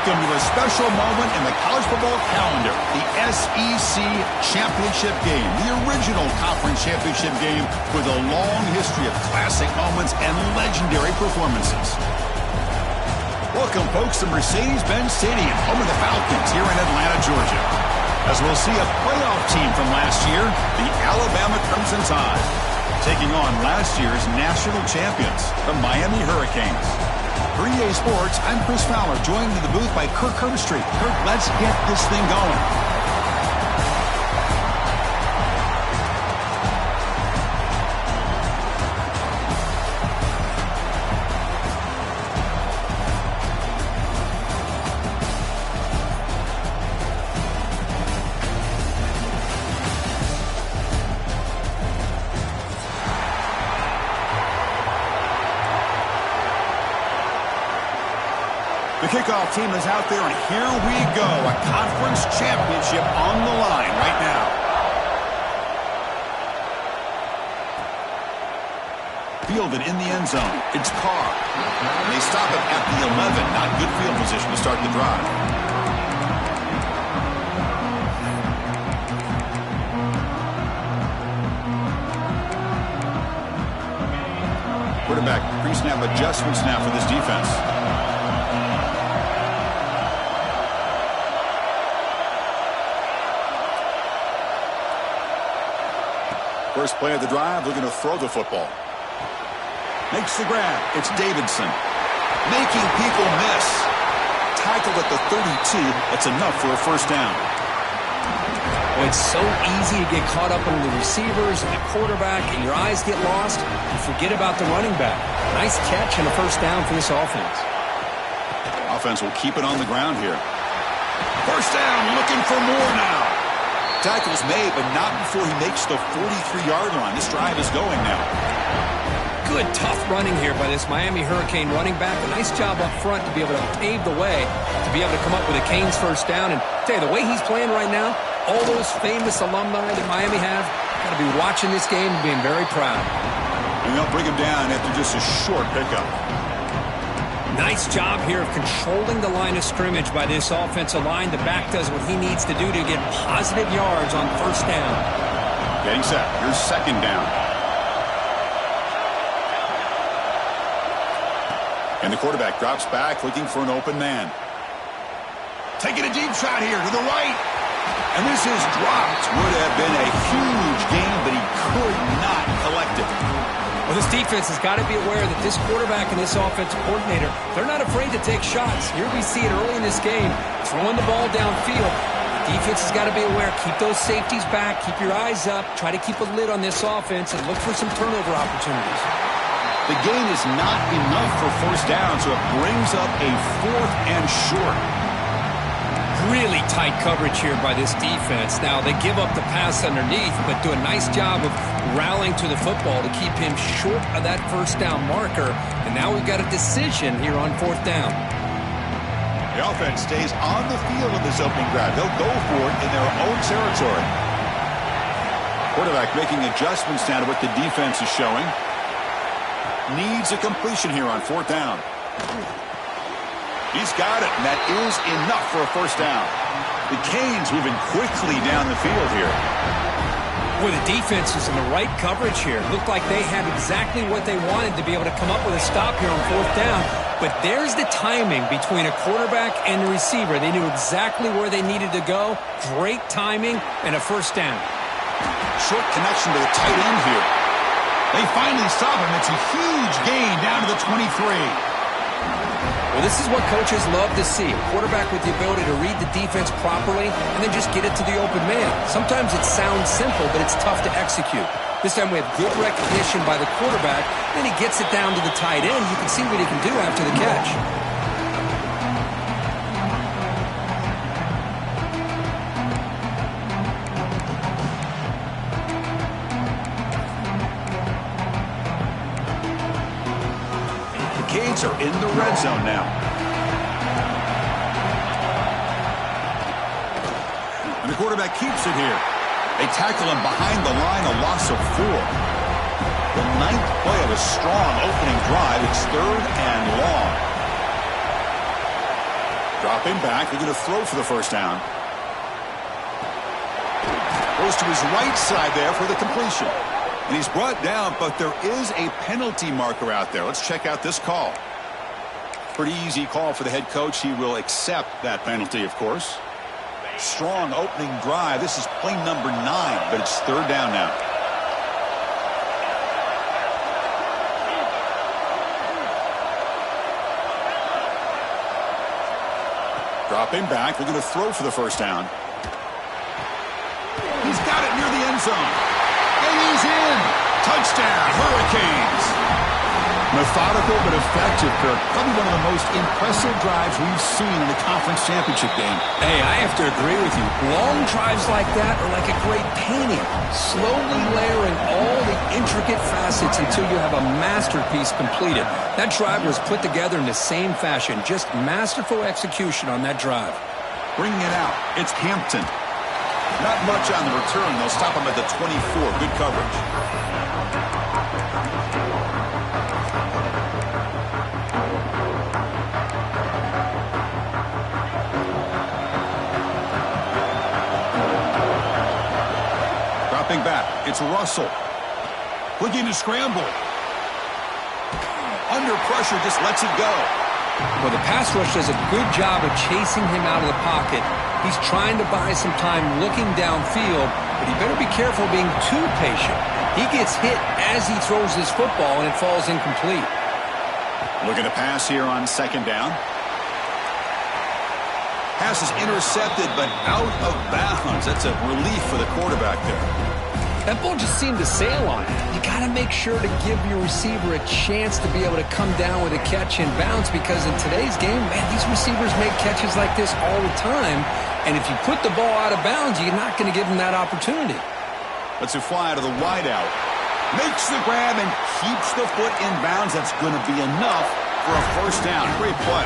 Welcome to a special moment in the college football calendar, the SEC Championship Game, the original conference championship game with a long history of classic moments and legendary performances. Welcome, folks, to Mercedes-Benz Stadium, home of the Falcons here in Atlanta, Georgia. As we'll see a playoff team from last year, the Alabama Crimson Tide, taking on last year's national champions, the Miami Hurricanes. For EA Sports, I'm Chris Fowler, joined in the booth by Kirk Herbstreit. Kirk, let's get this thing going. The kickoff team is out there, and here we go. A conference championship on the line right now. Fielded in the end zone. It's Carr. And they stop it at the 11. Not good field position to start the drive. Quarterback pre-snap adjustments now for this defense. First play of the drive, looking to throw the football. Makes the grab. It's Davidson. Making people miss. Tackled at the 32. That's enough for a first down. Well, it's so easy to get caught up on the receivers and the quarterback, and your eyes get lost. You forget about the running back. Nice catch and a first down for this offense. Offense will keep it on the ground here. First down, looking for more now. Tackle's made, but not before he makes the 43-yard line. This drive is going now. Good, tough running here by this Miami Hurricane running back. A nice job up front to be able to pave the way, to be able to come up with a Canes first down. And tell you, the way he's playing right now, all those famous alumni that Miami have, got to be watching this game and being very proud. And they'll bring him down after just a short pickup. Nice job here of controlling the line of scrimmage by this offensive line. The back does what he needs to do to get positive yards on first down. Getting set. Here's second down. And the quarterback drops back, looking for an open man. Taking a deep shot here to the right. And this is dropped. Would have been a huge gain, but he could not collect it. Well, this defense has got to be aware that this quarterback and this offensive coordinator, they're not afraid to take shots. Here we see it early in this game, throwing the ball downfield. The defense has got to be aware. Keep those safeties back. Keep your eyes up. Try to keep a lid on this offense and look for some turnover opportunities. The gain is not enough for first down, so it brings up a fourth and short. Really tight coverage here by this defense. Now, they give up the pass underneath, but do a nice job of rallying to the football to keep him short of that first down marker. And now we've got a decision here on fourth down. The offense stays on the field with this opening grab. They'll go for it in their own territory. Quarterback making adjustments now to what the defense is showing. Needs a completion here on fourth down. He's got it, and that is enough for a first down. The Canes moving quickly down the field here. Boy, the defense is in the right coverage here. Looked like they had exactly what they wanted to be able to come up with a stop here on fourth down. But there's the timing between a quarterback and the receiver. They knew exactly where they needed to go. Great timing and a first down. Short connection to the tight end here. They finally stop him. It's a huge gain down to the 23. Well, this is what coaches love to see. A quarterback with the ability to read the defense properly and then just get it to the open man. Sometimes it sounds simple, but it's tough to execute. This time we have good recognition by the quarterback. Then he gets it down to the tight end. You can see what he can do after the catch. Canes are in the red zone now. And the quarterback keeps it here. They tackle him behind the line, a loss of 4. The 9th play of a strong opening drive. It's 3rd and long. Dropping back. They're going to throw for the first down. Goes to his right side there for the completion. And he's brought down, but there is a penalty marker out there. Let's check out this call. Pretty easy call for the head coach. He will accept that penalty, of course. Strong opening drive. This is play number 9, but it's 3rd down now. Dropping back. They're going to throw for the first down. He's got it near the end zone. And he's in. Touchdown, Hurricanes. Methodical but effective, Kirk. Probably one of the most impressive drives we've seen in a conference championship game. Hey, I have to agree with you. Long drives like that are like a great painting. Slowly layering all the intricate facets until you have a masterpiece completed. That drive was put together in the same fashion. Just masterful execution on that drive. Bringing it out, it's Hampton. Not much on the return. They'll stop him at the 24. Good coverage. Dropping back. It's Russell. Looking to scramble. Under pressure, just lets it go. Well, the pass rush does a good job of chasing him out of the pocket. He's trying to buy some time looking downfield, but he better be careful being too patient. He gets hit as he throws his football, and it falls incomplete. Looking to pass here on 2nd down. Pass is intercepted, but out of bounds. That's a relief for the quarterback there. That ball just seemed to sail on it. You got to make sure to give your receiver a chance to be able to come down with a catch and bounce, because in today's game, man, these receivers make catches like this all the time. And if you put the ball out of bounds, you're not going to give them that opportunity. Lets it fly to the wideout. Makes the grab and keeps the foot in bounds. That's going to be enough for a first down. Great play.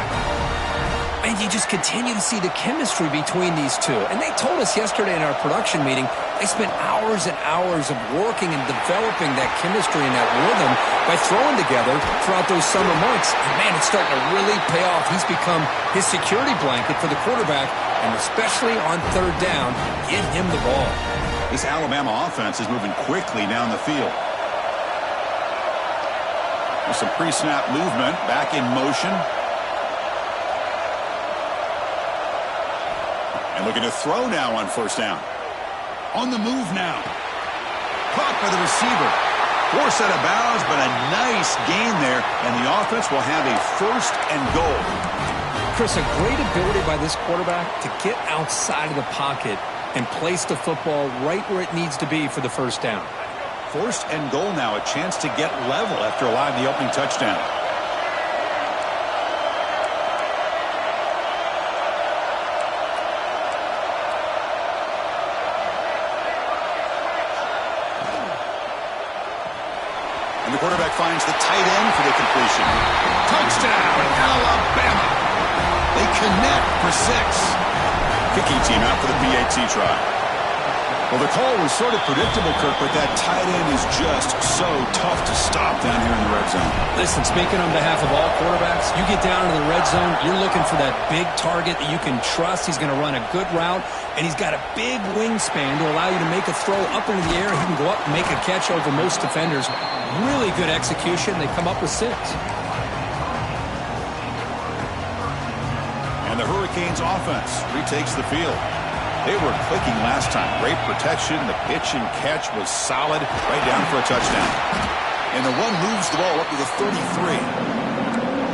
And you just continue to see the chemistry between these two. And they told us yesterday in our production meeting, they spent hours and hours of working and developing that chemistry and that rhythm by throwing together throughout those summer months. And man, it's starting to really pay off. He's become his security blanket for the quarterback, and especially on 3rd down, get him the ball. This Alabama offense is moving quickly down the field. There's some pre-snap movement, back in motion. And looking to throw now on 1st down. On the move now. Caught by the receiver. Forced out of bounds, but a nice gain there. And the offense will have a 1st and goal. Chris, a great ability by this quarterback to get outside of the pocket and place the football right where it needs to be for the 1st down. 1st and goal now. A chance to get level after allowing the opening touchdown. The quarterback finds the tight end for the completion. Touchdown, Alabama. They connect for 6. Kicking team out for the PAT try. Well, the call was sort of predictable, Kirk, but that tight end is just so tough to stop down here in the red zone. Listen, speaking on behalf of all quarterbacks, you get down into the red zone, you're looking for that big target that you can trust. He's going to run a good route, and he's got a big wingspan to allow you to make a throw up into the air. He can go up and make a catch over most defenders. Really good execution. They come up with 6. And the Hurricanes offense retakes the field. They were clicking last time. Great protection. The pitch and catch was solid. Right down for a touchdown. And the run moves the ball up to the 33.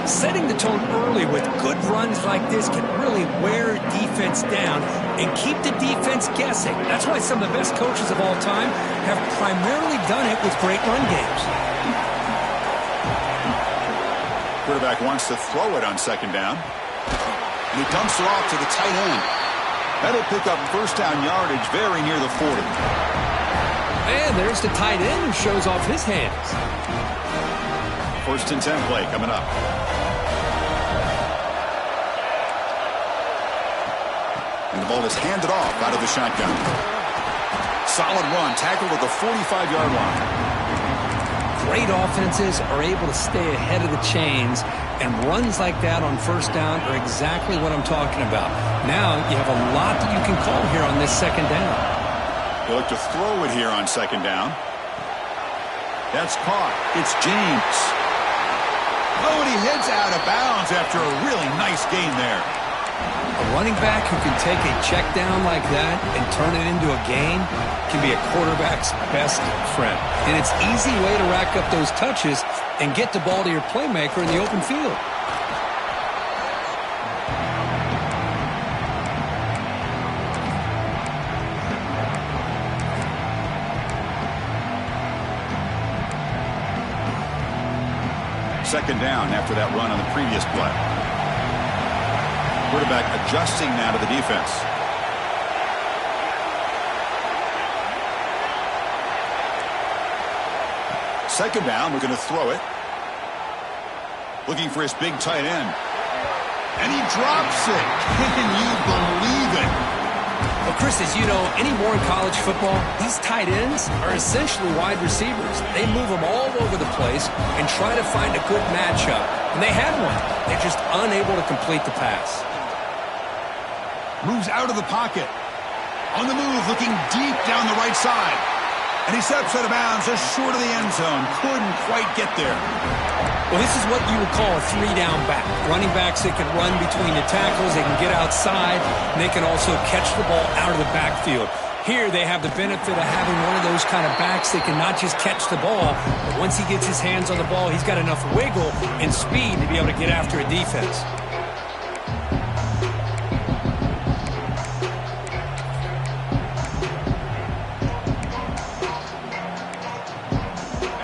Setting the tone early with good runs like this can really wear defense down and keep the defense guessing. That's why some of the best coaches of all time have primarily done it with great run games. Quarterback wants to throw it on second down. And he dumps it off to the tight end. That'll pick up first down yardage very near the 40. And there's the tight end who shows off his hands. First and 10 play coming up. And the ball is handed off out of the shotgun. Solid run, tackled at the 45-yard line. Great offenses are able to stay ahead of the chains, and runs like that on first down are exactly what I'm talking about. Now you have a lot that you can call here on this second down. They look to throw it here on second down. That's caught. It's James. Oh, and he heads out of bounds after a really nice gain there. A running back who can take a check down like that and turn it into a gain can be a quarterback's best friend. And it's an easy way to rack up those touches and get the ball to your playmaker in the open field. Second down after that run on the previous play. Quarterback adjusting now to the defense. Second down, we're going to throw it. Looking for his big tight end. And he drops it. Can you believe it? Well, Chris, as you know, anymore in college football, these tight ends are essentially wide receivers. They move them all over the place and try to find a good matchup. And they had one. They're just unable to complete the pass. Moves out of the pocket. On the move, looking deep down the right side. And he steps out of bounds just short of the end zone. Couldn't quite get there. Well, this is what you would call a three-down back. Running backs that can run between the tackles, they can get outside, and they can also catch the ball out of the backfield. Here they have the benefit of having one of those kind of backs that can not just catch the ball, but once he gets his hands on the ball, he's got enough wiggle and speed to be able to get after a defense.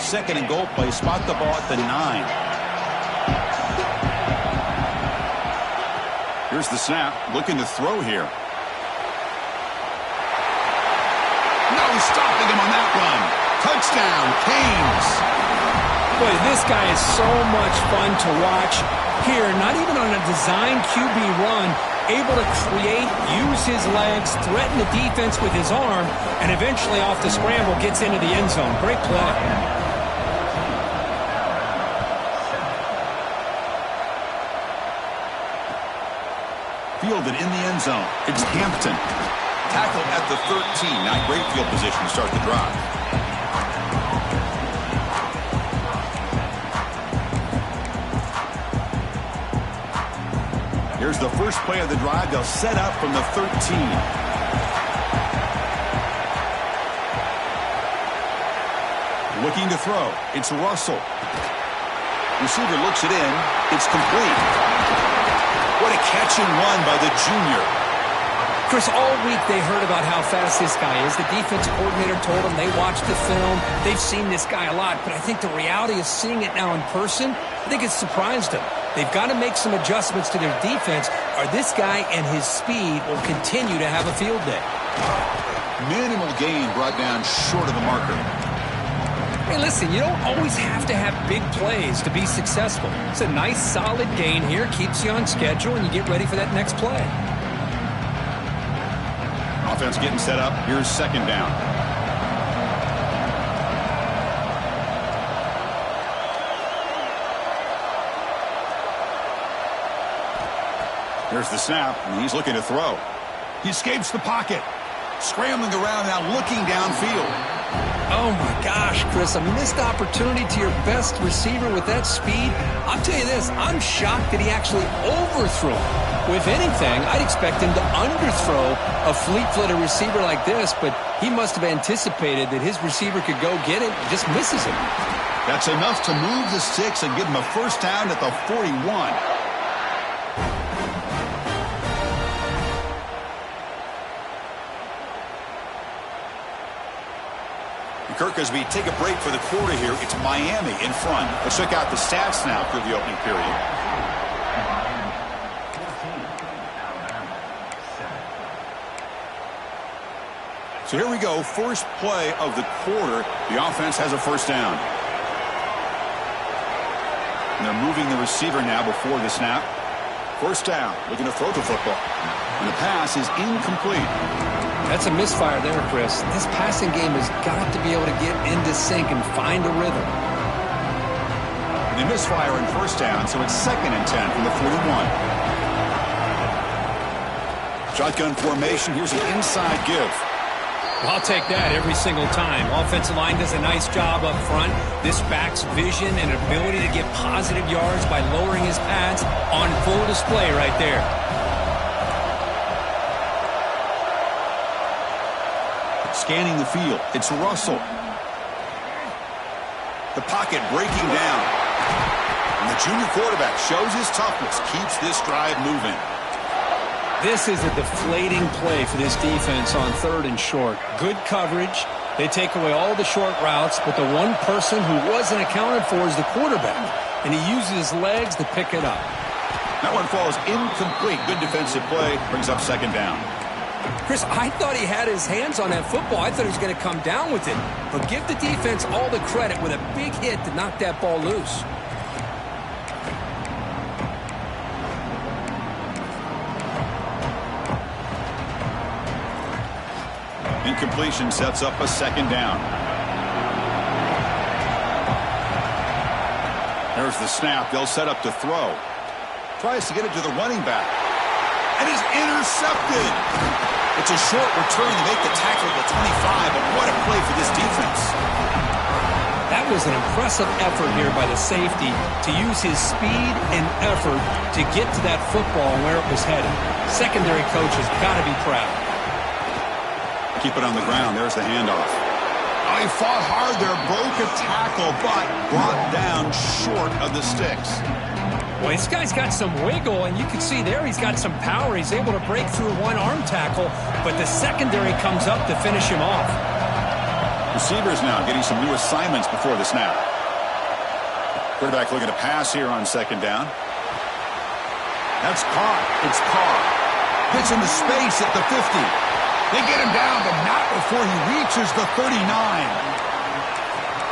Second and goal play, spot the ball at the 9. Here's the snap, looking to throw here. No stopping him on that run. Touchdown, Canes. Boy, this guy is so much fun to watch. Here, not even on a design QB run, able to create, use his legs, threaten the defense with his arm, and eventually off the scramble gets into the end zone. Great play. Fielded in the end zone. It's Hampton. Tackled at the 13. Not great field position to start the drive. Here's the first play of the drive. They'll set up from the 13. Looking to throw. It's Russell. Receiver looks it in. It's complete. What a catch and run by the junior. Chris, all week they heard about how fast this guy is. The defense coordinator told them they watched the film. They've seen this guy a lot, but I think the reality of seeing it now in person, I think it's surprised them. They've got to make some adjustments to their defense, or this guy and his speed will continue to have a field day. Minimal gain brought down short of the marker. Hey, listen, you don't always have to have big plays to be successful. It's a nice, solid gain here, keeps you on schedule, and you get ready for that next play. Offense getting set up. Here's second down. Here's the snap, and he's looking to throw. He escapes the pocket. Scrambling around now, looking downfield. Oh, Oh, my gosh, Chris, a missed opportunity to your best receiver with that speed. I'll tell you this, I'm shocked that he actually overthrew him. If anything, I'd expect him to underthrow a fleet-footed receiver like this, but he must have anticipated that his receiver could go get it and just misses him. That's enough to move the sticks and give him a first down at the 41. Kirk, as we take a break for the quarter here, it's Miami in front. Let's check out the stats now through the opening period. So here we go, first play of the quarter. The offense has a first down. And they're moving the receiver now before the snap. First down, looking to throw the football. And the pass is incomplete. That's a misfire there, Chris. This passing game has got to be able to get into sync and find a rhythm. And they misfire in first down, so it's 2nd and 10 from the 41. Shotgun formation. Here's an inside give. Well, I'll take that every single time. Offensive line does a nice job up front. This back's vision and ability to get positive yards by lowering his pads on full display right there. Scanning the field, it's Russell. The pocket breaking down. And the junior quarterback shows his toughness, keeps this drive moving. This is a deflating play for this defense on 3rd and short. Good coverage. They take away all the short routes, but the one person who wasn't accounted for is the quarterback. And he uses his legs to pick it up. That one falls incomplete. Good defensive play, brings up 2nd down. Chris, I thought he had his hands on that football. I thought he was going to come down with it. But give the defense all the credit with a big hit to knock that ball loose. Incompletion sets up a 2nd down. There's the snap. They'll set up to throw. Tries to get it to the running back. And is intercepted. It's a short return to make the tackle at the 25, but what a play for this defense. That was an impressive effort here by the safety to use his speed and effort to get to that football and where it was headed. Secondary coach has got to be proud. Keep it on the ground. There's the handoff. Oh, he fought hard there, broke a tackle, but brought down short of the sticks. Well, this guy's got some wiggle, and you can see there he's got some power. He's able to break through one arm tackle, but the secondary comes up to finish him off. Receivers now getting some new assignments before the snap. Quarterback looking to pass here on 2nd down. That's caught. It's Carr. Hits into space at the 50. They get him down, but not before he reaches the 39.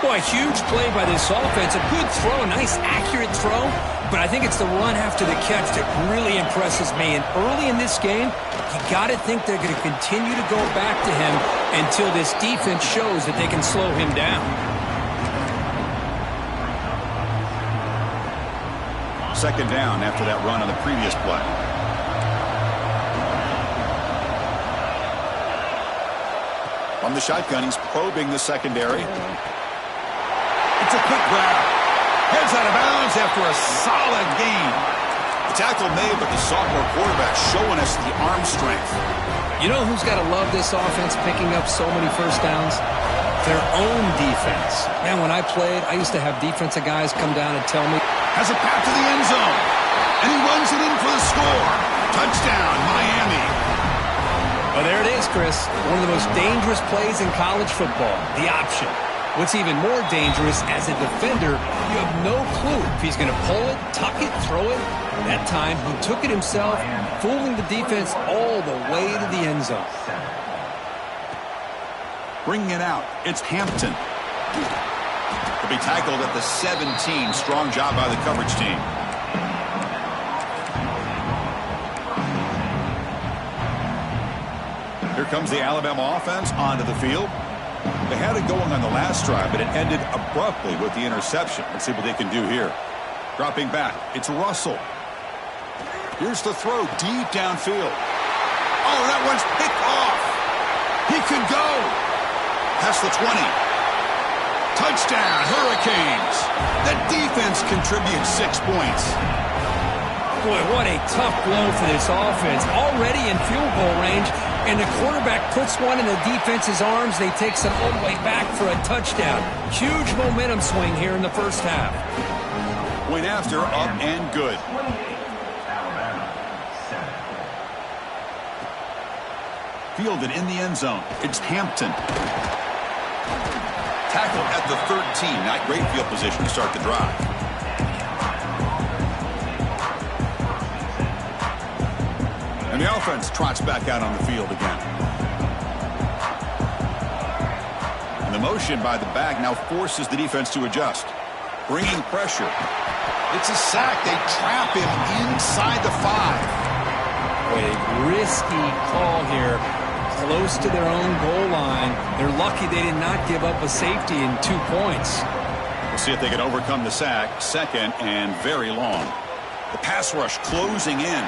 Boy, huge play by this offense. A good throw, a nice accurate throw. But I think it's the run after the catch that really impresses me. And early in this game, you got to think they're going to continue to go back to him until this defense shows that they can slow him down. 2nd down after that run on the previous play. From the shotgun, he's probing the secondary. It's a quick grab. Heads out of bounds after a solid gain. The tackle made, but the sophomore quarterback showing us the arm strength. You know who's got to love this offense picking up so many first downs? Their own defense. Man, when I played, I used to have defensive guys come down and tell me. Has a path to the end zone. And he runs it in for the score. Touchdown, Miami. Well, there it is, Chris. One of the most dangerous plays in college football. The option. What's even more dangerous, as a defender, you have no clue if he's going to pull it, tuck it, throw it. That time, he took it himself, fooling the defense all the way to the end zone. Bringing it out, it's Hampton. He'll be tackled at the 17. Strong job by the coverage team. Here comes the Alabama offense onto the field. They had it going on the last drive, but it ended abruptly with the interception. Let's see what they can do here. Dropping back, it's Russell. Here's the throw deep downfield. Oh, that one's picked off. He could go. Past the 20. Touchdown, Hurricanes. The defense contributes 6 points. Boy, what a tough blow for this offense. Already in field goal range, and the quarterback puts one in the defense's arms. They take it all the way back for a touchdown. Huge momentum swing here in the first half. Point after, up and good. Fielded in the end zone. It's Hampton. Tackled at the 13. Not great field position to start the drive. And the offense trots back out on the field again. And the motion by the back now forces the defense to adjust. Bringing pressure. It's a sack. They trap him inside the 5. Boy, a risky call here. Close to their own goal line. They're lucky they did not give up a safety in 2 points. We'll see if they can overcome the sack. Second and very long. The pass rush closing in.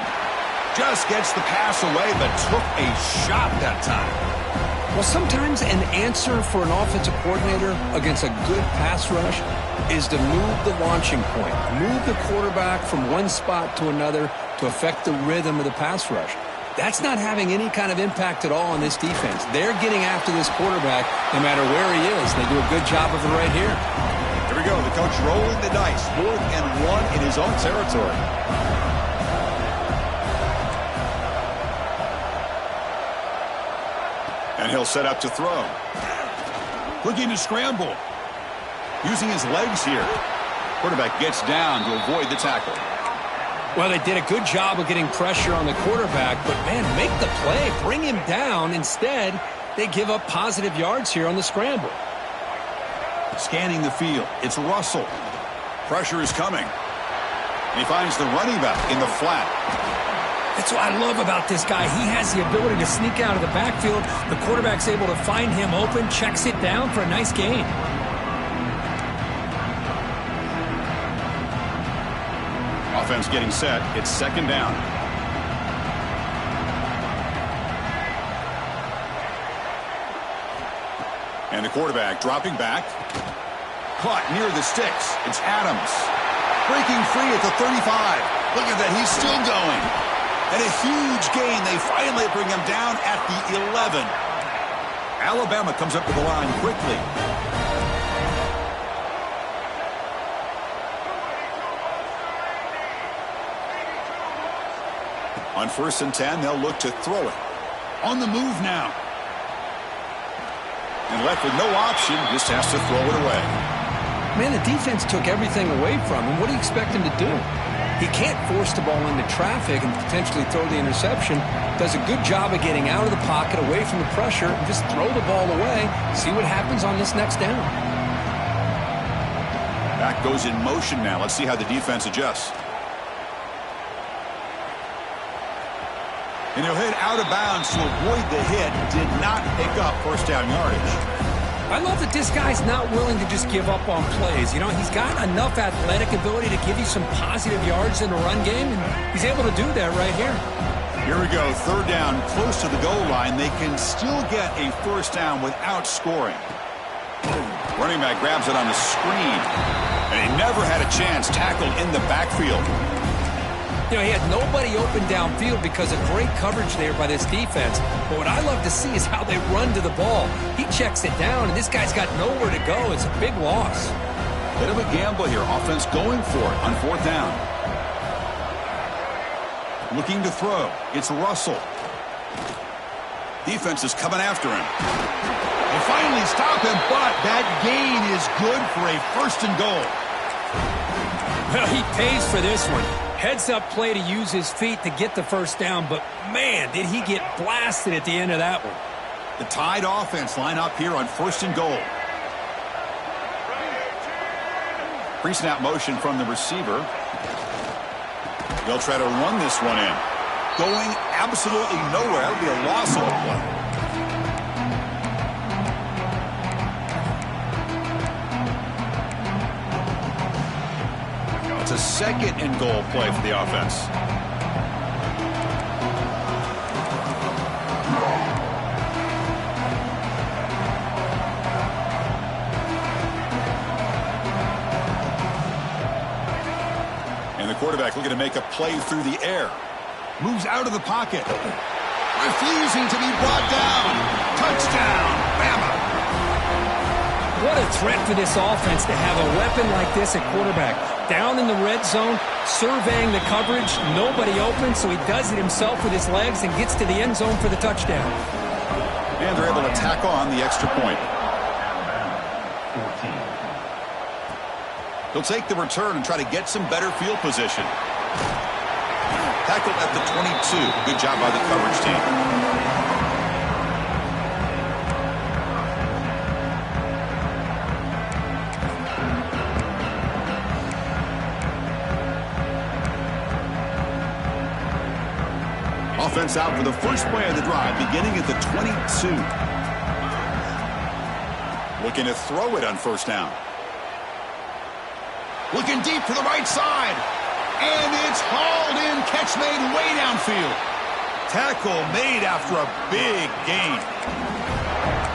Just gets the pass away, but took a shot that time. Well, sometimes an answer for an offensive coordinator against a good pass rush is to move the launching point. Move the quarterback from one spot to another to affect the rhythm of the pass rush. That's not having any kind of impact at all on this defense. They're getting after this quarterback no matter where he is. They do a good job of it right here. Here we go. The coach rolling the dice. 4th and 1 in his own territory. And he'll set up to throw. Looking to scramble. Using his legs here. Quarterback gets down to avoid the tackle. Well, they did a good job of getting pressure on the quarterback, but, man, make the play. Bring him down. Instead, they give up positive yards here on the scramble. Scanning the field. It's Russell. Pressure is coming. And he finds the running back in the flat. That's what I love about this guy. He has the ability to sneak out of the backfield. The quarterback's able to find him open, checks it down for a nice gain. Offense getting set. It's 2nd down. And the quarterback dropping back. Caught near the sticks. It's Adams. Breaking free at the 35. Look at that. He's still going. And a huge gain. They finally bring him down at the 11. Alabama comes up to the line quickly. On 1st and 10, they'll look to throw it. On the move now. And left with no option, just has to throw it away. Man, the defense took everything away from him. What do you expect him to do? He can't force the ball into traffic and potentially throw the interception. Does a good job of getting out of the pocket, away from the pressure, and just throw the ball away. See what happens on this next down. Back goes in motion now. Let's see how the defense adjusts. And he'll hit out of bounds to avoid the hit. Did not pick up 1st down yardage. I love that this guy's not willing to just give up on plays. You know, he's got enough athletic ability to give you some positive yards in the run game, and he's able to do that right here. Here we go. 3rd down, close to the goal line. They can still get a 1st down without scoring. Running back grabs it on the screen. And he never had a chance. Tackled in the backfield. You know, he had nobody open downfield because of great coverage there by this defense. But what I love to see is how they run to the ball. He checks it down, and this guy's got nowhere to go. It's a big loss. Bit of a gamble here. Offense going for it on 4th down. Looking to throw. It's Russell. Defense is coming after him. They finally stop him, but that gain is good for a 1st and goal. Well, he pays for this one. Heads-up play to use his feet to get the 1st down, but, man, did he get blasted at the end of that one. The Tide offense line up here on 1st and goal. Pre-snap motion from the receiver. They'll try to run this one in. Going absolutely nowhere. That'll be a loss of a play. It's a 2nd and goal play for the offense. the quarterback looking to make a play through the air. Moves out of the pocket. Refusing to be brought down. Touchdown, Bama. What a threat for this offense to have a weapon like this at quarterback. Down in the red zone, surveying the coverage. Nobody open, so he does it himself with his legs and gets to the end zone for the touchdown. And they're able to tack on the extra point. He'll take the return and try to get some better field position. Tackled at the 22. Good job by the coverage team. Offense out for the first play of the drive, beginning at the 22. Looking to throw it on first down. Looking deep to the right side. And it's hauled in. Catch made way downfield. Tackle made after a big gain.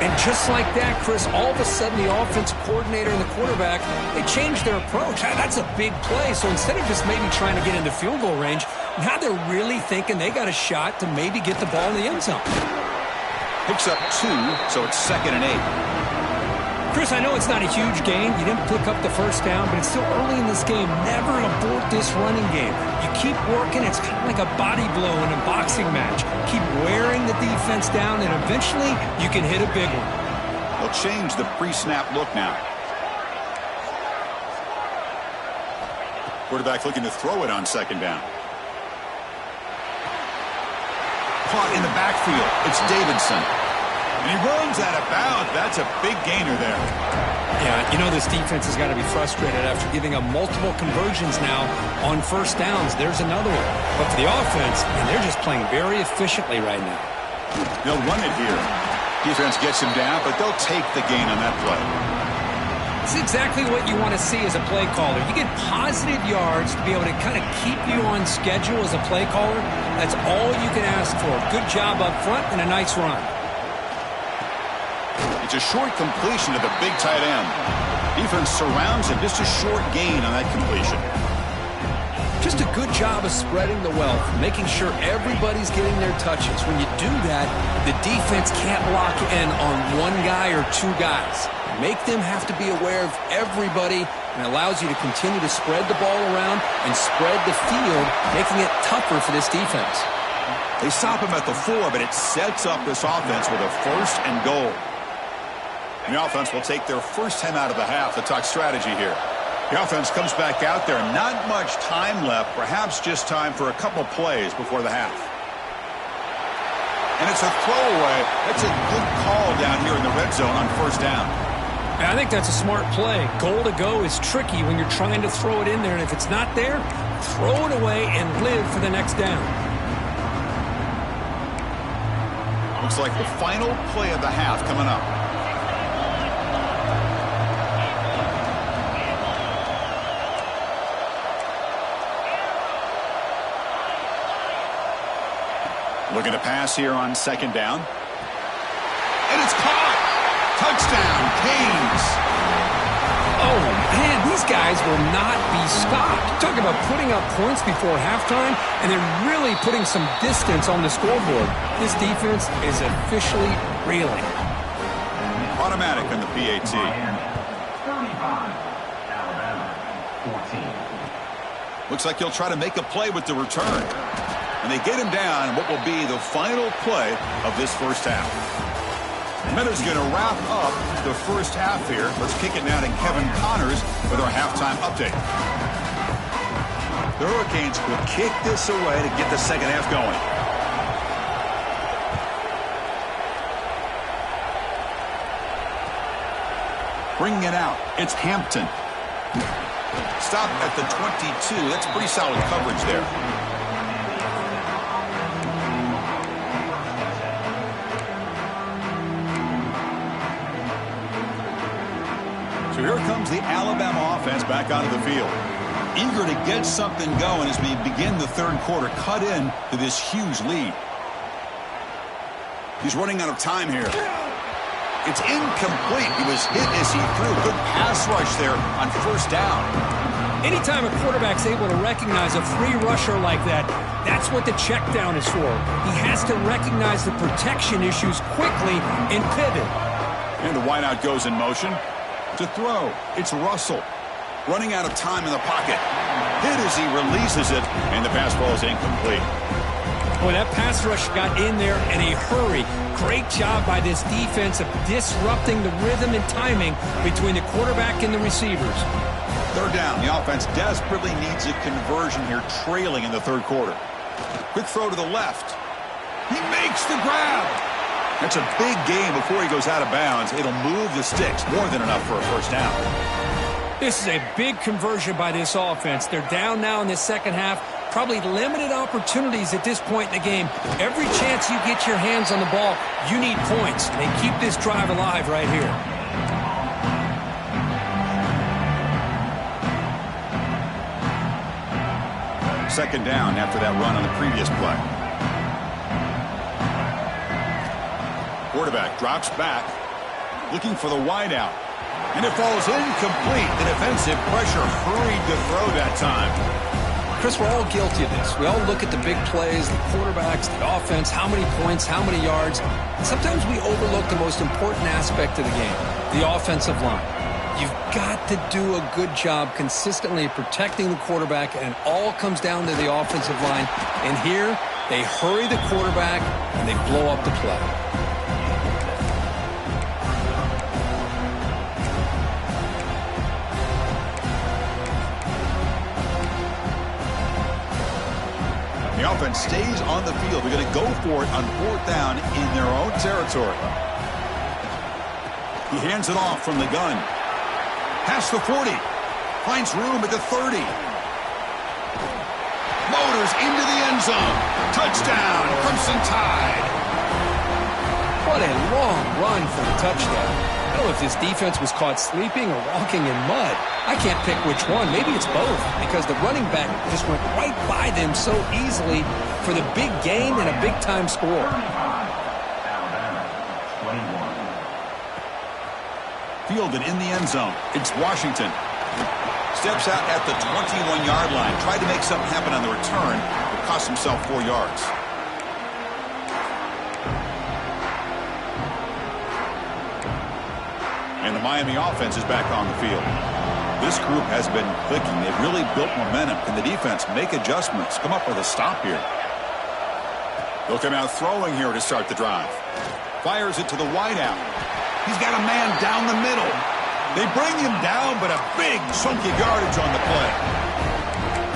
And just like that, Chris, all of a sudden the offensive coordinator and the quarterback, they changed their approach. That's a big play. So instead of just maybe trying to get into field goal range, now they're really thinking they got a shot to maybe get the ball in the end zone. Picks up 2, so it's 2nd and 8. Chris, I know it's not a huge gain. You didn't pick up the first down, but it's still early in this game. Never abort this running game. You keep working. It's kind of like a body blow in a boxing match. Keep wearing the defense down, and eventually you can hit a big one. They'll change the pre-snap look now. Quarterback looking to throw it on second down. Caught in the backfield. It's Davidson. And he runs out of bounds. That's a big gainer there. Yeah, you know this defense has got to be frustrated after giving up multiple conversions now on first downs. There's another one. But for the offense, and they're just playing very efficiently right now. They'll run it here. Defense gets him down, but they'll take the gain on that play. It's exactly what you want to see as a play caller. You get positive yards to be able to kind of keep you on schedule as a play caller. That's all you can ask for. Good job up front and a nice run. It's a short completion to the big tight end. Defense surrounds him. Just a short gain on that completion. Just a good job of spreading the wealth, making sure everybody's getting their touches. When you do that, the defense can't lock in on one guy or two guys. Make them have to be aware of everybody, and allows you to continue to spread the ball around and spread the field, making it tougher for this defense. They stop him at the 4, but it sets up this offense with a 1st and goal. And the offense will take their first time out of the half to talk strategy here. The offense comes back out there. Not much time left. Perhaps just time for a couple plays before the half. And it's a throwaway. That's a good call down here in the red zone on first down. I think that's a smart play. Goal to go is tricky when you're trying to throw it in there. And if it's not there, throw it away and live for the next down. Looks like the final play of the half coming up. Looking to pass here on second down. And it's caught. Touchdown, Canes. Oh, man, these guys will not be stopped. Talk about putting up points before halftime, and then really putting some distance on the scoreboard. This defense is officially reeling. Automatic on the PAT. 35, Alabama, 14. Looks like he'll try to make a play with the return. And they get him down in what will be the final play of this first half. Meadows going to wrap up the first half here. Let's kick it now to Kevin Connors with our halftime update. The Hurricanes will kick this away to get the second half going. Bringing it out, it's Hampton. Stop at the 22. That's pretty solid coverage there. So here comes the Alabama offense back onto the field. Eager to get something going as we begin the third quarter. Cut in to this huge lead. He's running out of time here. It's incomplete. He was hit as he threw. Good pass rush there on first down. Anytime a quarterback's able to recognize a free rusher like that, that's what the check down is for. He has to recognize the protection issues quickly and pivot. And the wideout goes in motion. To throw, it's Russell. Running out of time in the pocket. Hit as he releases it, and the pass ball is incomplete. Boy, that pass rush got in there in a hurry. Great job by this defense of disrupting the rhythm and timing between the quarterback and the receivers. Third down. The offense desperately needs a conversion here, trailing in the third quarter. Quick throw to the left. He makes the grab. That's a big gain before he goes out of bounds. It'll move the sticks. More than enough for a first down. This is a big conversion by this offense. They're down now in the second half. Probably limited opportunities at this point in the game. Every chance you get your hands on the ball, you need points. They keep this drive alive right here. Second down after that run on the previous play. Quarterback drops back, looking for the wideout. And it falls incomplete. The defensive pressure hurried to throw that time. Chris, we're all guilty of this. We all look at the big plays, the quarterbacks, the offense, how many points, how many yards. Sometimes we overlook the most important aspect of the game, the offensive line. You've got to do a good job consistently protecting the quarterback, and it all comes down to the offensive line. And here, they hurry the quarterback, and they blow up the play. The offense stays on the field. They're going to go for it on fourth down in their own territory. He hands it off from the gun. Past the 40. Finds room at the 30. Motors into the end zone. Touchdown, Crimson Tide. What a long run for the touchdown. I don't know if this defense was caught sleeping or walking in mud. I can't pick which one. Maybe it's both, because the running back just went right by them so easily for the big gain and a big-time score. Fielded in the end zone. It's Washington. Steps out at the 21-yard line. Tried to make something happen on the return, but cost himself 4 yards. And the Miami offense is back on the field. This group has been clicking. They've really built momentum. Can the defense make adjustments? Come up with a stop here. They'll come out throwing here to start the drive. Fires it to the wideout. He's got a man down the middle. They bring him down, but a big chunky yardage on the play.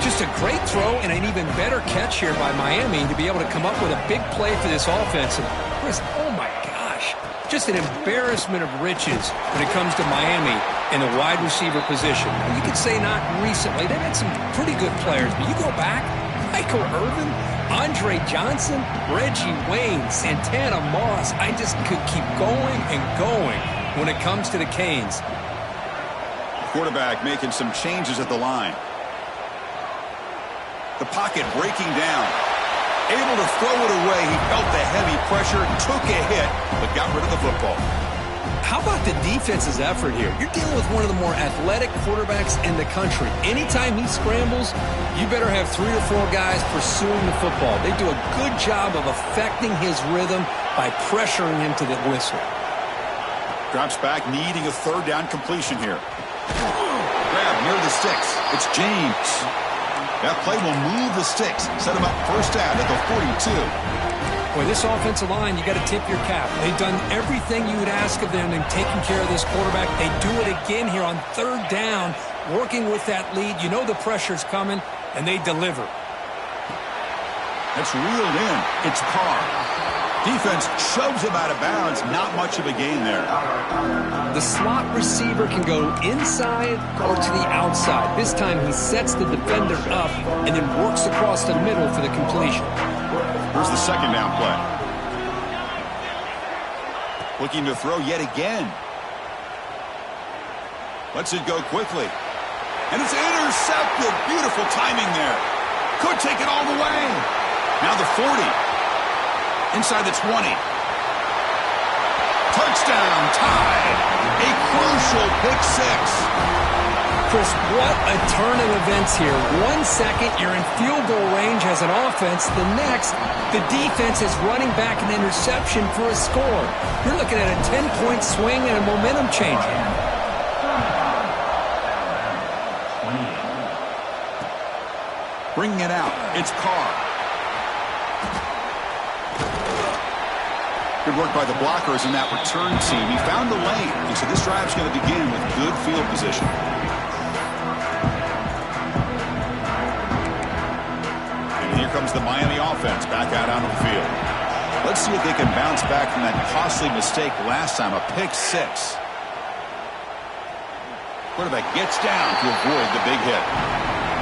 Just a great throw and an even better catch here by Miami to be able to come up with a big play for this offense. And Chris, oh my gosh, just an embarrassment of riches when it comes to Miami in the wide receiver position. And you could say not recently. They've had some pretty good players, but you go back, Michael Irvin, Andre Johnson, Reggie Wayne, Santana Moss. I just could keep going and going when it comes to the Canes. Quarterback making some changes at the line. The pocket breaking down. Able to throw it away. He felt the heavy pressure, took a hit, but got rid of the football. How about the defense's effort here? You're dealing with one of the more athletic quarterbacks in the country. Anytime he scrambles, you better have 3 or 4 guys pursuing the football. They do a good job of affecting his rhythm by pressuring him to the whistle. Drops back, needing a third down completion here. Grab near the sticks. It's James. That play will move the sticks. Set him up first down at the 42. Boy, this offensive line, you got to tip your cap. They've done everything you would ask of them in taking care of this quarterback. They do it again here on third down, working with that lead. You know the pressure's coming, and they deliver. It's reeled in. It's Carr. Defense shoves him out of bounds. Not much of a gain there. The slot receiver can go inside or to the outside. This time he sets the defender up and then works across the middle for the completion. Here's the second down play. Looking to throw yet again. Lets it go quickly. And it's intercepted. Beautiful timing there. Could take it all the way. Now the 40. Inside the 20. touchdown, tied. A crucial pick six. Chris, what a turn of events here. 1 second, you're in field goal range as an offense. The next, the defense is running back an interception for a score. You're looking at a 10-point swing and a momentum change. Bringing it out, it's Carr. Good work by the blockers in that return team. He found the lane, and so this drive's going to begin with good field position. Here comes the Miami offense back out onto the field. Let's see if they can bounce back from that costly mistake last time, a pick six. Quarterback gets down to avoid the big hit.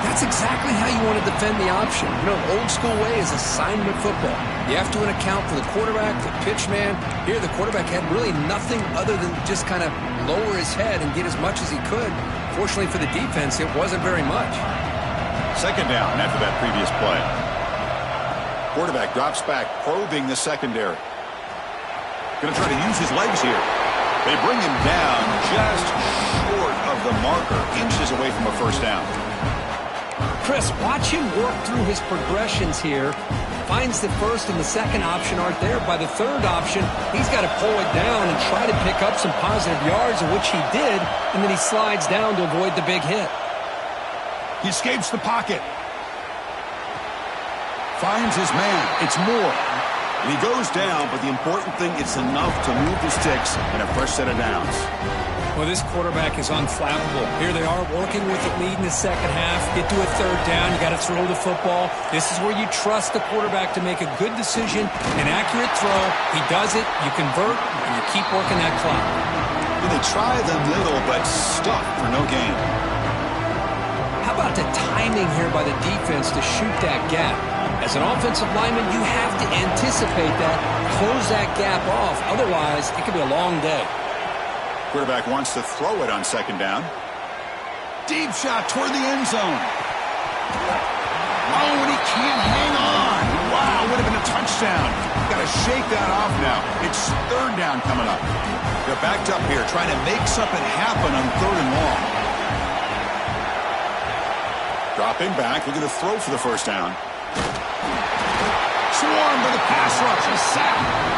That's exactly how you want to defend the option. You know, old school way is assignment football. You have to account for the quarterback, the pitch man. Here, the quarterback had really nothing other than just kind of lower his head and get as much as he could. Fortunately for the defense, it wasn't very much. Second down after that previous play. Quarterback drops back, probing the secondary. Going to try to use his legs here. They bring him down just short of the marker, inches away from a first down. Chris, watch him work through his progressions here. Finds the first and the second option aren't there. By the third option, he's got to pull it down and try to pick up some positive yards, which he did, and then he slides down to avoid the big hit. He escapes the pocket. Finds his man. It's Moore. And he goes down, but the important thing, it's enough to move the sticks and a fresh set of downs. Well, this quarterback is unflappable. Here they are working with the lead in the second half. Get to a third down. You got to throw the football. This is where you trust the quarterback to make a good decision, an accurate throw. He does it. You convert, and you keep working that clock. And they try the middle, but stuck for no gain. How about the timing here by the defense to shoot that gap? As an offensive lineman, you have to anticipate that, close that gap off. Otherwise, it could be a long day. Quarterback wants to throw it on second down. Deep shot toward the end zone. Oh, and he can't hang on. Wow, would have been a touchdown. Got to shake that off now. It's third down coming up. They're backed up here, trying to make something happen on third and long. Dropping back, looking to throw for the first down. Swarmed by the pass rush, a sack.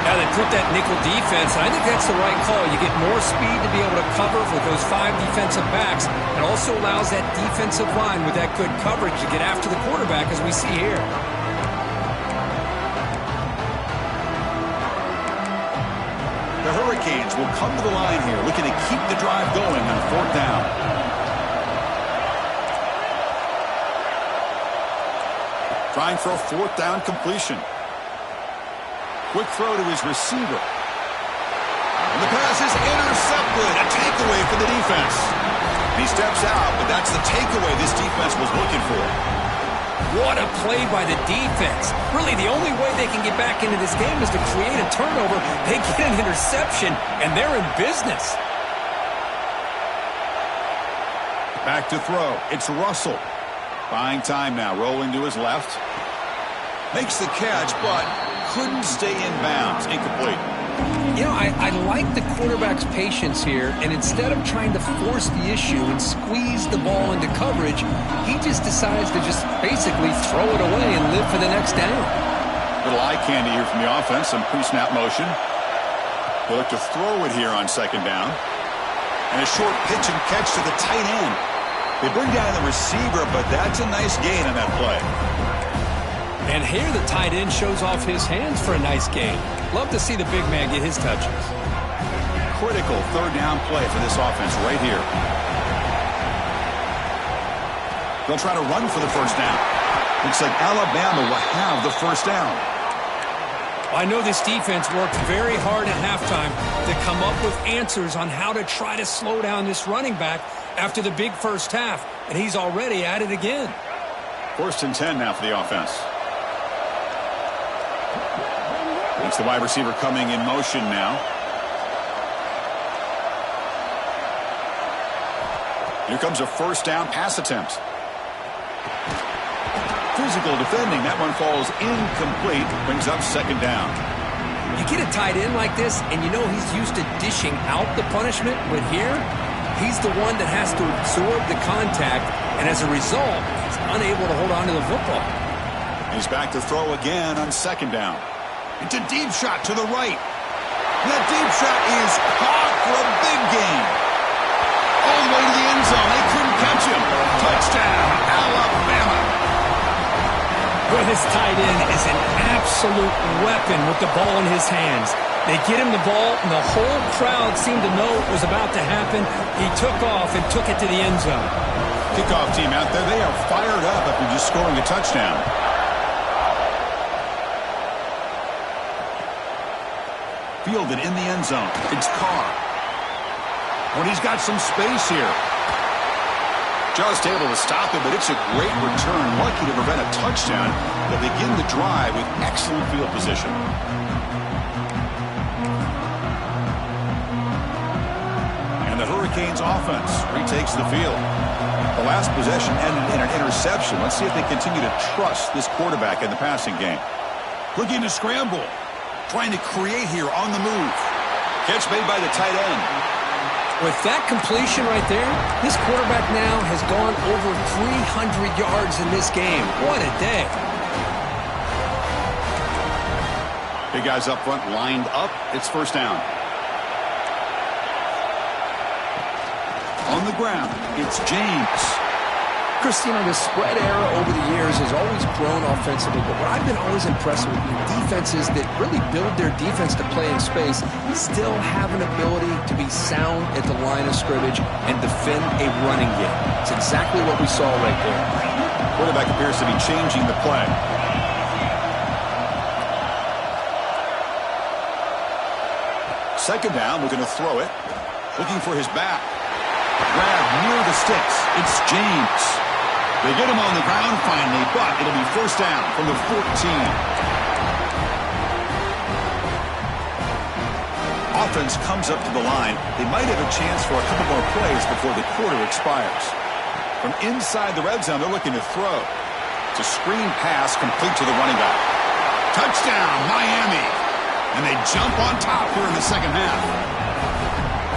Now they put that nickel defense, and I think that's the right call. You get more speed to be able to cover with those 5 defensive backs. It also allows that defensive line with that good coverage to get after the quarterback, as we see here. The Hurricanes will come to the line here, looking to keep the drive going on fourth down. Trying for a fourth down completion. Quick throw to his receiver. And the pass is intercepted. A takeaway for the defense. He steps out, but that's the takeaway this defense was looking for. What a play by the defense. Really, the only way they can get back into this game is to create a turnover. They get an interception, and they're in business. Back to throw. It's Russell. Buying time now, rolling to his left. Makes the catch, but couldn't stay in bounds. Incomplete. You know, I like the quarterback's patience here, and instead of trying to force the issue and squeeze the ball into coverage, he just decides to just basically throw it away and live for the next down. Little eye candy here from the offense, some pre-snap motion. They look to throw it here on second down. And a short pitch and catch to the tight end. They bring down the receiver, but that's a nice gain on that play. And here the tight end shows off his hands for a nice gain. Love to see the big man get his touches. Critical third down play for this offense right here. They'll try to run for the first down. Looks like Alabama will have the first down. I know this defense worked very hard at halftime to come up with answers on how to try to slow down this running back after the big first half, and he's already at it again. First and 10 now for the offense. It's the wide receiver coming in motion now. Here comes a first down pass attempt. Physical defending. That one falls incomplete. Brings up second down. You get a tight end like this, and you know he's used to dishing out the punishment, but here, he's the one that has to absorb the contact, and as a result, he's unable to hold on to the football. He's back to throw again on second down. It's a deep shot to the right. And that deep shot is caught for a big gain. All the way to the end zone. They couldn't catch him. Touchdown, Alabama. Boy, this tight end is an absolute weapon with the ball in his hands. They get him the ball, and the whole crowd seemed to know it was about to happen. He took off and took it to the end zone. Kickoff team out there, they are fired up after just scoring a touchdown. Fielded in the end zone. It's Carr. But he's got some space here. Just able to stop it, but it's a great return. Lucky to prevent a touchdown. They begin the drive with excellent field position. And the Hurricanes offense retakes the field. The last possession ended in an interception. Let's see if they continue to trust this quarterback in the passing game. Looking to scramble. Trying to create here on the move. Catch made by the tight end. With that completion right there, this quarterback now has gone over 300 yards in this game. What a day. Big guys up front lined up. It's first down. On the ground, it's James. Christina, the spread era over the years has always grown offensively, but what I've been always impressed with defenses that really build their defense to play in space still have an ability to be sound at the line of scrimmage and defend a running game. It's exactly what we saw right there. Quarterback appears to be changing the play. Second down, we're going to throw it. Looking for his back. Grab near the sticks. It's James. They get him on the ground finally, but it'll be first down from the 14. Offense comes up to the line. They might have a chance for a couple more plays before the quarter expires. From inside the red zone, they're looking to throw. It's a screen pass complete to the running back. Touchdown, Miami. And they jump on top here in the second half.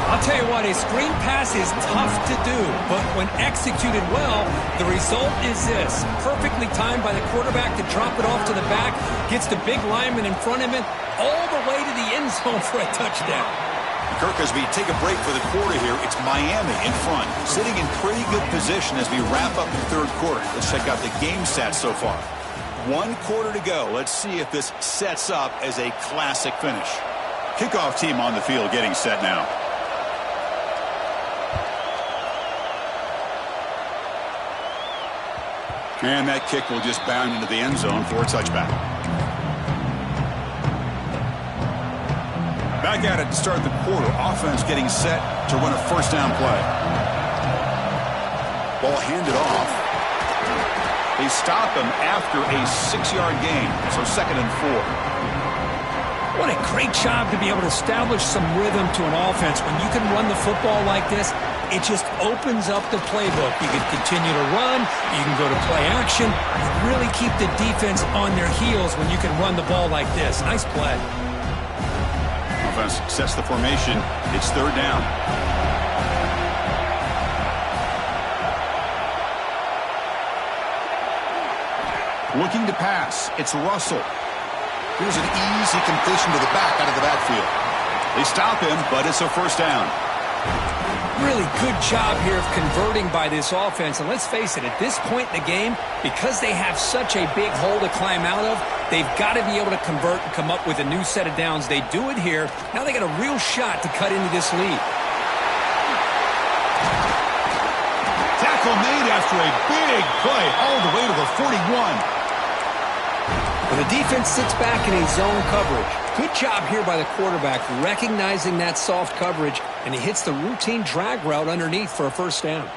I'll tell you what, a screen pass is tough to do, but when executed well, the result is this. Perfectly timed by the quarterback to drop it off to the back, gets the big lineman in front of him, all the way to the end zone for a touchdown. Kirk, as we take a break for the quarter here, it's Miami in front, sitting in pretty good position as we wrap up the third quarter. Let's check out the game stats so far. 1 quarter to go. Let's see if this sets up as a classic finish. Kickoff team on the field getting set now. And that kick will just bound into the end zone for a touchback. Back at it to start the quarter. Offense getting set to run a first down play. Ball handed off. They stop him after a 6-yard gain. So second and 4. What a great job to be able to establish some rhythm to an offense. When you can run the football like this, it just opens up the playbook. You can continue to run. You can go to play action. You really keep the defense on their heels when you can run the ball like this. Nice play. Offense sets the formation. It's third down. Looking to pass. It's Russell. Here's an easy completion to the back out of the backfield. They stop him, but it's a first down. Really good job here of converting by this offense. And let's face it, at this point in the game, because they have such a big hole to climb out of, they've got to be able to convert and come up with a new set of downs. They do it here. Now they got a real shot to cut into this lead. Tackle made after a big play all the way to the 41. Well, the defense sits back in a zone coverage. Good job here by the quarterback recognizing that soft coverage, and he hits the routine drag route underneath for a first down.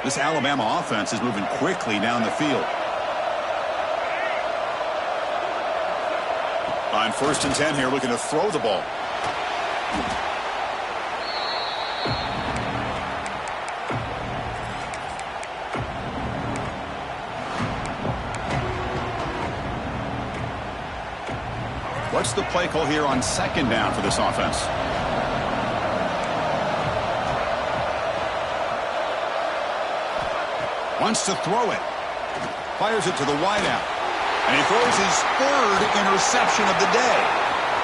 This Alabama offense is moving quickly down the field. On first and 10 here, looking to throw the ball. What's the play call here on second down for this offense? Wants to throw it. Fires it to the wideout. And he throws his third interception of the day.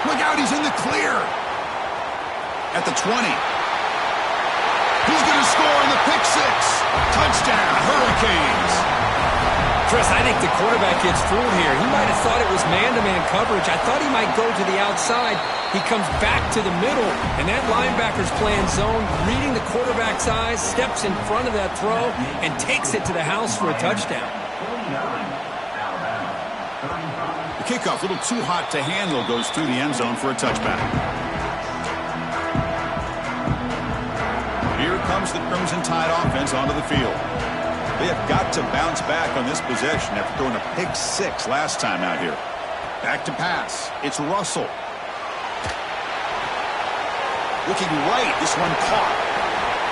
Look out, he's in the clear. At the 20. He's going to score in the pick six. Touchdown, Hurricanes. Chris, I think the quarterback gets fooled here. He might have thought it was man-to-man coverage. I thought he might go to the outside. He comes back to the middle, and that linebacker's playing zone, reading the quarterback's eyes, steps in front of that throw, and takes it to the house for a touchdown. The kickoff, a little too hot to handle, goes through the end zone for a touchback. Here comes the Crimson Tide offense onto the field. They have got to bounce back on this possession after throwing a pick six last time out here. Back to pass. It's Russell. Looking right. This one caught.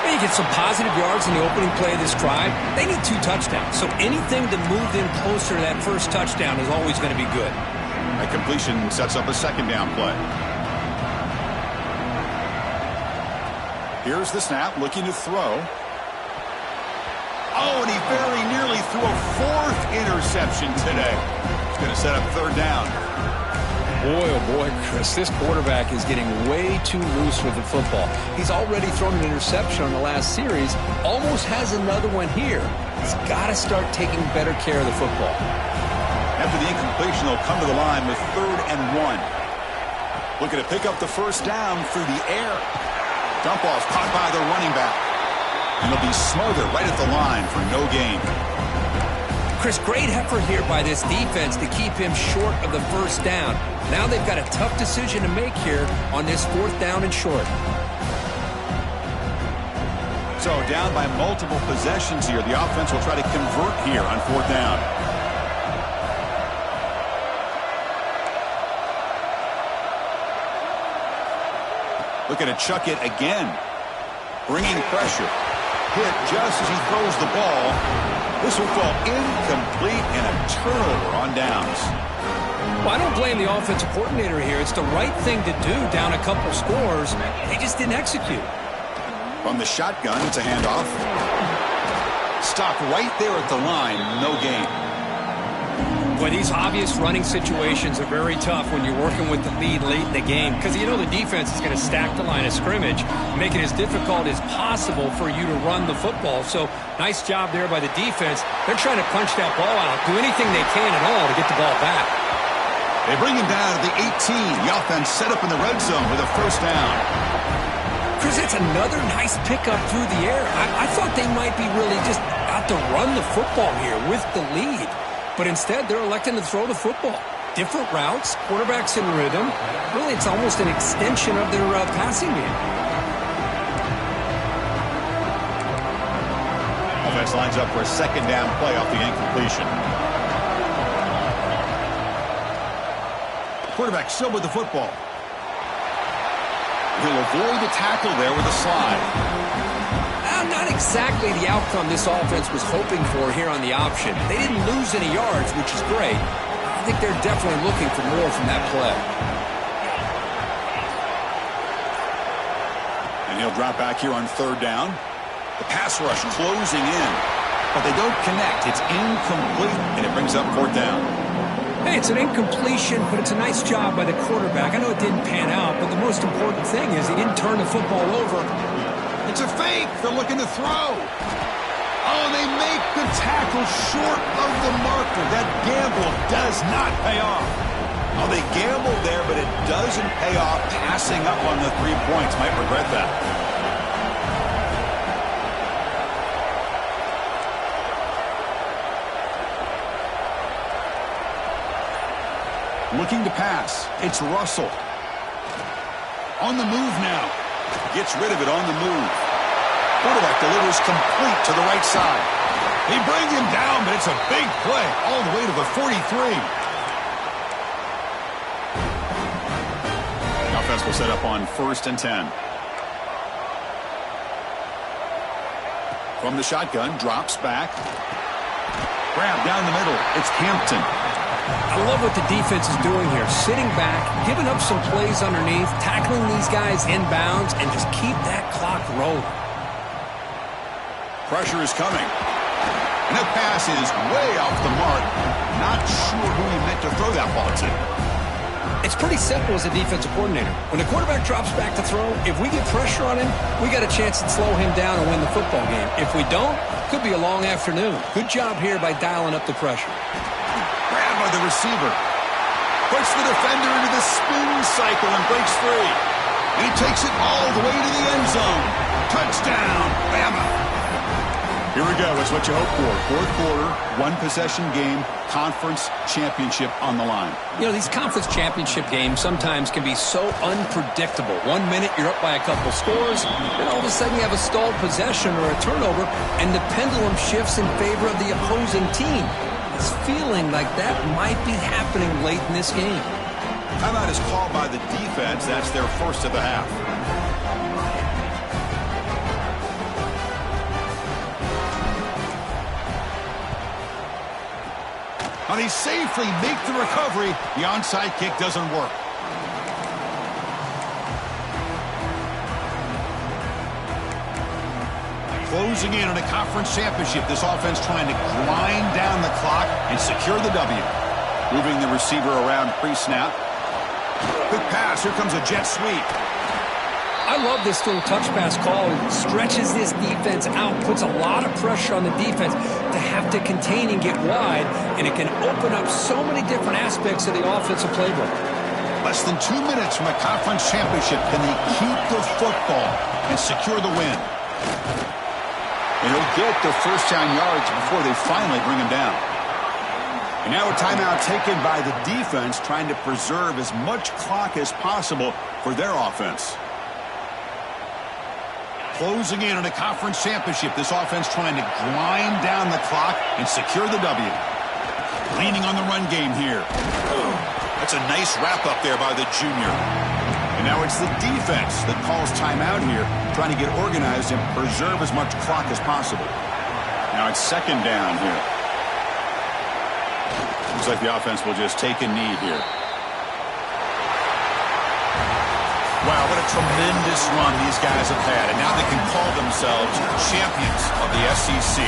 You get some positive yards in the opening play of this drive. They need 2 touchdowns, so anything to move them closer to that first touchdown is always going to be good. That completion sets up a second down play. Here's the snap, looking to throw. Oh, and he very nearly threw a 4th interception today. He's going to set up third down. Boy, oh boy, Chris, this quarterback is getting way too loose with the football. He's already thrown an interception on the last series, almost has another one here. He's got to start taking better care of the football. After the incompletion, they'll come to the line with 3rd and 1. Looking to pick up the first down through the air. Dump off caught by the running back. And he'll be smothered right at the line for no gain. Chris, great effort here by this defense to keep him short of the first down. Now they've got a tough decision to make here on this 4th down and short. So down by multiple possessions here. The offense will try to convert here on 4th down. Looking to chuck it again. Bringing pressure. Hit just as he throws the ball. This will fall incomplete and a turnover on downs. Well, I don't blame the offensive coordinator here. It's the right thing to do down a couple scores. They just didn't execute. From the shotgun, it's a handoff. Stopped right there at the line. No gain. Boy, these obvious running situations are very tough when you're working with the lead late in the game because you know the defense is going to stack the line of scrimmage, make it as difficult as possible for you to run the football. So, nice job there by the defense. They're trying to punch that ball out, do anything they can at all to get the ball back. They bring him down to the 18. The offense set up in the red zone with a first down. Chris, that's another nice pickup through the air. I thought they might be really just out to run the football here with the lead. But instead, they're electing to throw the football. Different routes, quarterbacks in rhythm. Really, it's almost an extension of their passing game. Offense lines up for a second down play off the incompletion. Quarterback still with the football. He'll avoid the tackle there with a slide. Not exactly the outcome this offense was hoping for here on the option. They didn't lose any yards, which is great. I think they're definitely looking for more from that play. And he'll drop back here on 3rd down. The pass rush closing in. But they don't connect. It's incomplete, and it brings up 4th down. Hey, it's an incompletion, but it's a nice job by the quarterback. I know it didn't pan out, but the most important thing is he didn't turn the football over. It's a fake. They're looking to throw. Oh, they make the tackle short of the marker. That gamble does not pay off. Oh, they gambled there, but it doesn't pay off. Passing up on the 3 points. Might regret that. Looking to pass. It's Russell. On the move now. Gets rid of it on the move. Quarterback delivers complete to the right side. They bring him down, but it's a big play all the way to the 43. The offense will set up on 1st and 10. From the shotgun, drops back. Grab down the middle. It's Hampton. I love what the defense is doing here. Sitting back, giving up some plays underneath, tackling these guys inbounds, and just keep that clock rolling. Pressure is coming. And that pass is way off the mark. Not sure who he meant to throw that ball to. It's pretty simple as a defensive coordinator. When the quarterback drops back to throw, if we get pressure on him, we got a chance to slow him down and win the football game. If we don't, could be a long afternoon. Good job here by dialing up the pressure. Grabbed by the receiver. Puts the defender into the spin cycle and breaks free. And he takes it all the way to the end zone. Touchdown, Bama. Here we go. It's what you hope for. Fourth quarter, one-possession game, conference championship on the line. You know, these conference championship games sometimes can be so unpredictable. 1 minute you're up by a couple scores, then all of a sudden you have a stalled possession or a turnover, and the pendulum shifts in favor of the opposing team. It's feeling like that might be happening late in this game. Timeout is called by the defense. That's their first of the half. Now they safely make the recovery. The onside kick doesn't work. Closing in on a conference championship. This offense trying to grind down the clock and secure the W. Moving the receiver around pre-snap. Quick pass. Here comes a jet sweep. I love this little touch pass call. It stretches this defense out, puts a lot of pressure on the defense to have to contain and get wide, and it can open up so many different aspects of the offensive playbook. Less than 2 minutes from a conference championship. Can they keep the football and secure the win? And he'll get the first down yards before they finally bring him down. And now a timeout taken by the defense, trying to preserve as much clock as possible for their offense. Closing in on a conference championship. This offense trying to grind down the clock and secure the W. Leaning on the run game here. That's a nice wrap-up there by the junior. And now it's the defense that calls timeout here, trying to get organized and preserve as much clock as possible. Now it's second down here. Looks like the offense will just take a knee here. Wow, what a tremendous run these guys have had. And now they can call themselves champions of the SEC.